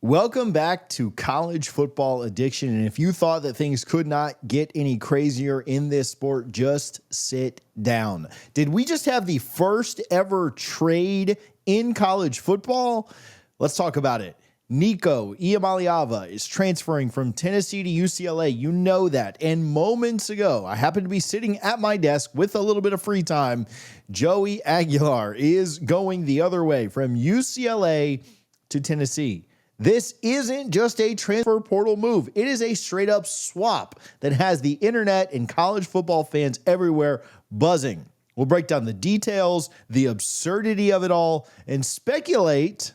Welcome back to College Football Addiction. And if you thought that things could not get any crazier in this sport, just sit down. Did we just have the first ever trade in college football? Let's talk about it. Nico is transferring from Tennessee to UCLA. You know that. And moments ago, I happened to be sitting at my desk with a little bit of free time. Joey Aguilar is going the other way from UCLA to Tennessee. This isn't just a transfer portal move. It is a straight up swap that has the internet and college football fans everywhere buzzing. We'll break down the details, the absurdity of it all, and speculate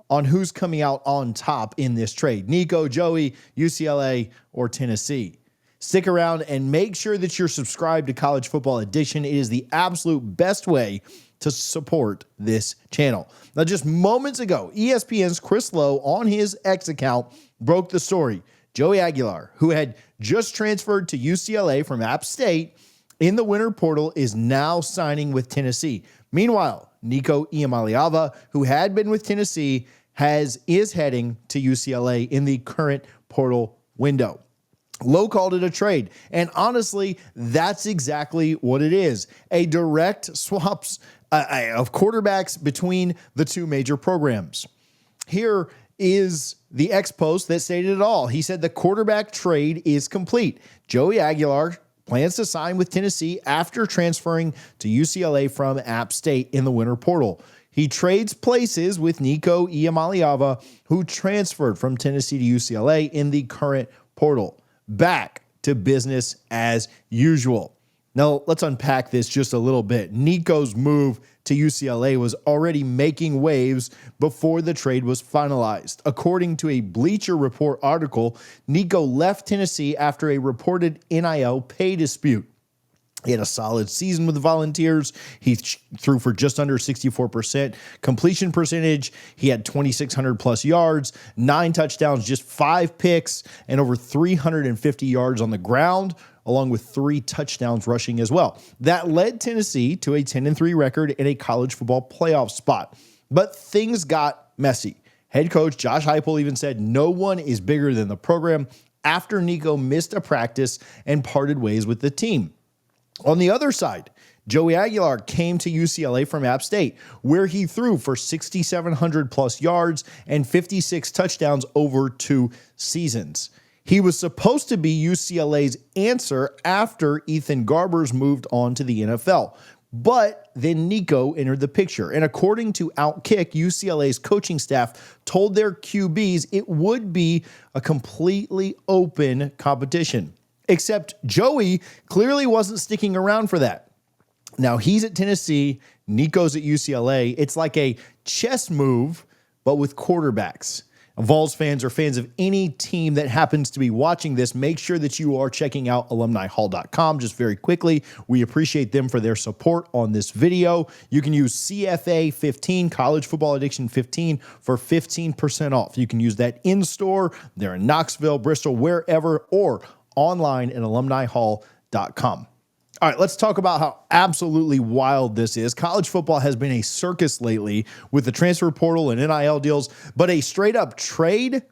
on who's coming out on top in this trade. Nico, Joey, UCLA, or Tennessee. Stick around and make sure that you're subscribed to College Football Addiction. It is the absolute best way to support this channel. Now, just moments ago, ESPN's Chris Lowe on his X account broke the story. Joey Aguilar, who had just transferred to UCLA from App State in the winter portal, is now signing with Tennessee. Meanwhile, Nico, who had been with Tennessee, is heading to UCLA in the current portal window. Lowe called it a trade, and honestly, that's exactly what it is. A direct swaps of quarterbacks between the two major programs. Here is the X post that stated it all. He said the quarterback trade is complete. Joey Aguilar plans to sign with Tennessee after transferring to UCLA from App State in the winter portal. He trades places with Nico, who transferred from Tennessee to UCLA in the current portal. Back to business as usual. Now, let's unpack this just a little bit. Nico's move to UCLA was already making waves before the trade was finalized. According to a Bleacher Report article, Nico left Tennessee after a reported NIL pay dispute. He had a solid season with the Volunteers. He threw for just under 64% completion percentage. He had 2,600 plus yards, 9 touchdowns, just 5 picks, and over 350 yards on the ground, along with 3 touchdowns rushing as well. That led Tennessee to a 10-3 record and a college football playoff spot. But things got messy. Head coach Josh Heupel even said no one is bigger than the program after Nico missed a practice and parted ways with the team. On the other side, Joey Aguilar came to UCLA from App State, where he threw for 6,700 plus yards and 56 touchdowns over 2 seasons. He was supposed to be UCLA's answer after Ethan Garbers moved on to the NFL. But then Nico entered the picture. And according to Outkick, UCLA's coaching staff told their QBs it would be a completely open competition. Except Joey clearly wasn't sticking around for that. Now he's at Tennessee, Nico's at UCLA. It's like a chess move, but with quarterbacks. Vols fans or fans of any team that happens to be watching this, make sure that you are checking out alumnihall.com. Just very quickly, we appreciate them for their support on this video. You can use CFA 15, College Football Addiction 15, for 15% off. You can use that in store. They're in Knoxville, Bristol, wherever, or online at alumnihall.com. All right, let's talk about how absolutely wild this is. College football has been a circus lately with the transfer portal and NIL deals, but a straight up trade,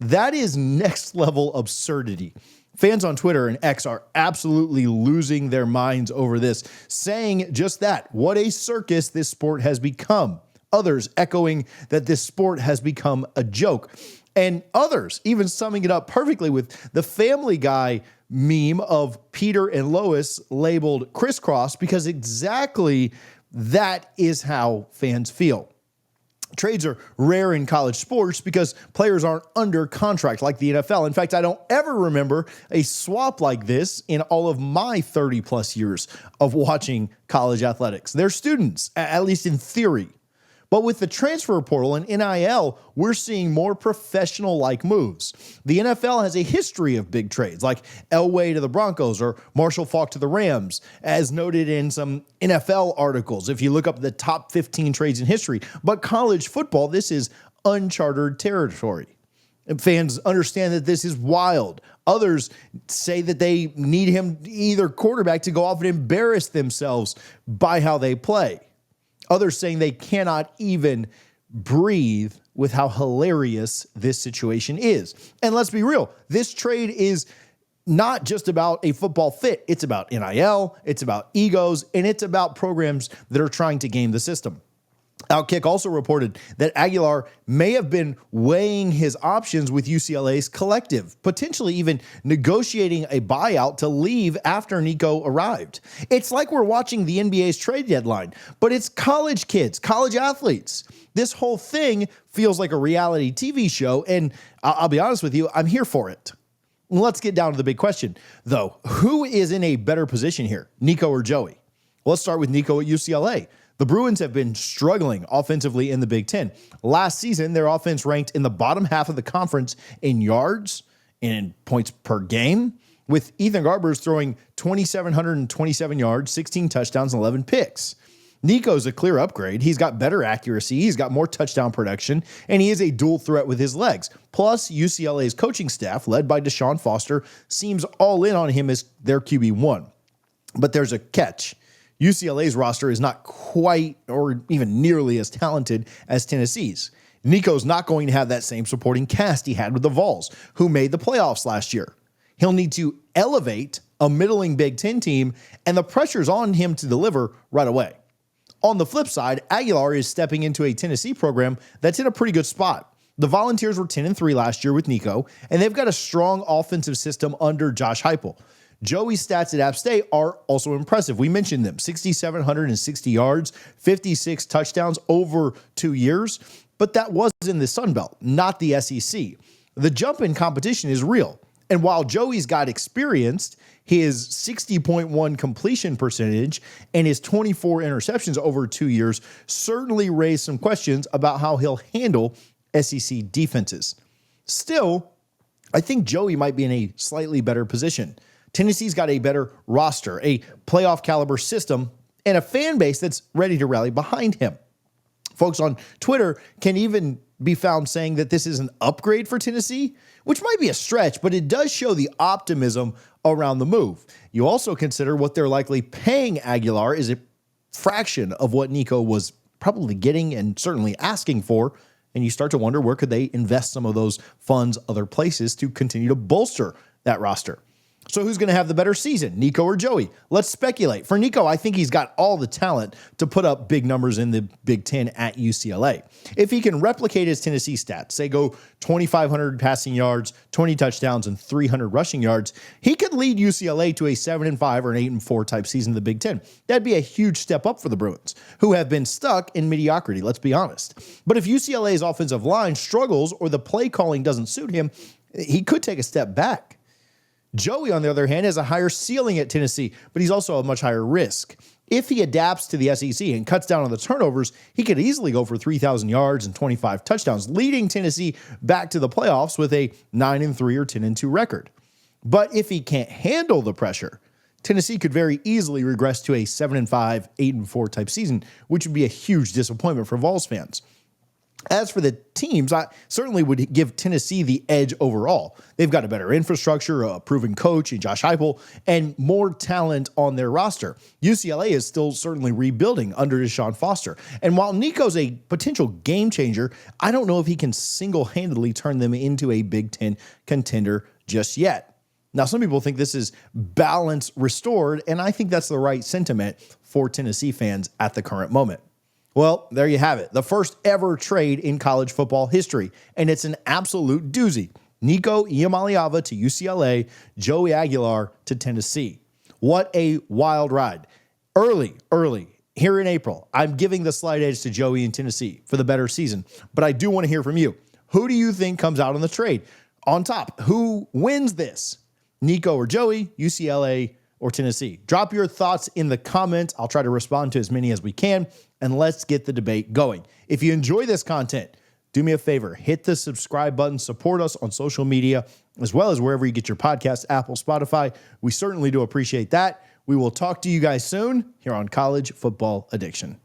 that is next level absurdity. Fans on Twitter and X are absolutely losing their minds over this, saying just that, what a circus this sport has become. Others echoing that this sport has become a joke. And others even summing it up perfectly with the Family Guy meme of Peter and Lois labeled crisscross, because exactly that is how fans feel. Trades are rare in college sports because players aren't under contract like the NFL. In fact, I don't ever remember a swap like this in all of my 30 plus years of watching college athletics. They're students, at least in theory. But with the transfer portal and NIL, we're seeing more professional-like moves. The NFL has a history of big trades, like Elway to the Broncos or Marshall Faulk to the Rams, as noted in some NFL articles, if you look up the top 15 trades in history. But college football, this is uncharted territory. And fans understand that this is wild. Others say that they need him, either quarterback, to go off and embarrass themselves by how they play. Others saying they cannot even breathe with how hilarious this situation is. And let's be real, this trade is not just about a football fit. It's about NIL, it's about egos, and it's about programs that are trying to game the system. Outkick also reported that Aguilar may have been weighing his options with UCLA's collective, potentially even negotiating a buyout to leave after Nico arrived. It's like we're watching the NBA's trade deadline, but it's college kids, college athletes. This whole thing feels like a reality TV show, and I'll be honest with you, I'm here for it. Let's get down to the big question, though. Who is in a better position here, Nico or Joey? Well, let's start with Nico at UCLA. The Bruins have been struggling offensively in the Big Ten. Last season, their offense ranked in the bottom half of the conference in yards and in points per game, with Ethan Garbers throwing 2,727 yards, 16 touchdowns, and 11 picks. Nico's a clear upgrade. He's got better accuracy, he's got more touchdown production, and he is a dual threat with his legs. Plus, UCLA's coaching staff, led by Deshaun Foster, seems all in on him as their QB1. But there's a catch. UCLA's roster is not quite or even nearly as talented as Tennessee's. Nico's not going to have that same supporting cast he had with the Vols, who made the playoffs last year. He'll need to elevate a middling Big Ten team, and the pressure's on him to deliver right away. On the flip side, Aguilar is stepping into a Tennessee program that's in a pretty good spot. The Volunteers were 10-3 last year with Nico, and they've got a strong offensive system under Josh Heupel. Joey's stats at App State are also impressive. We mentioned them, 6,760 yards, 56 touchdowns over 2 years, but that was in the Sun Belt, not the SEC. The jump in competition is real. And while Joey's got experienced, his 60.1 completion percentage and his 24 interceptions over 2 years certainly raise some questions about how he'll handle SEC defenses. Still, I think Joey might be in a slightly better position. Tennessee's got a better roster, a playoff caliber system, and a fan base that's ready to rally behind him. Folks on Twitter can even be found saying that this is an upgrade for Tennessee, which might be a stretch, but it does show the optimism around the move. You also consider what they're likely paying Aguilar is a fraction of what Nico was probably getting and certainly asking for, and you start to wonder where could they invest some of those funds other places to continue to bolster that roster. So who's going to have the better season, Nico or Joey? Let's speculate. For Nico, I think he's got all the talent to put up big numbers in the Big Ten at UCLA. If he can replicate his Tennessee stats, say go 2,500 passing yards, 20 touchdowns, and 300 rushing yards, he could lead UCLA to a 7-5 or an 8-4 type season in the Big Ten. That'd be a huge step up for the Bruins, who have been stuck in mediocrity, let's be honest. But if UCLA's offensive line struggles or the play calling doesn't suit him, he could take a step back. Joey, on the other hand, has a higher ceiling at Tennessee, but he's also a much higher risk. If he adapts to the SEC and cuts down on the turnovers, he could easily go for 3,000 yards and 25 touchdowns, leading Tennessee back to the playoffs with a 9-3 or 10-2 record. But if he can't handle the pressure, Tennessee could very easily regress to a 7-5, 8-4 type season, which would be a huge disappointment for Vols fans. As for the teams, I certainly would give Tennessee the edge overall. They've got a better infrastructure, a proven coach in Josh Heupel, and more talent on their roster. UCLA is still certainly rebuilding under Deshaun Foster. And while Nico's a potential game changer, I don't know if he can single-handedly turn them into a Big Ten contender just yet. Now, some people think this is balance restored, and I think that's the right sentiment for Tennessee fans at the current moment. Well, there you have it. The first ever trade in college football history, and it's an absolute doozy. Nico Iamaleava to UCLA, Joey Aguilar to Tennessee. What a wild ride. Early, here in April, I'm giving the slight edge to Joey in Tennessee for the better season, but I do want to hear from you. Who do you think comes out on the trade? On top, who wins this? Nico or Joey, UCLA or Tennessee? Drop your thoughts in the comments. I'll try to respond to as many as we can, and let's get the debate going. If you enjoy this content, do me a favor, hit the subscribe button, support us on social media, as well as wherever you get your podcasts, Apple, Spotify. We certainly do appreciate that. We will talk to you guys soon here on College Football Addiction.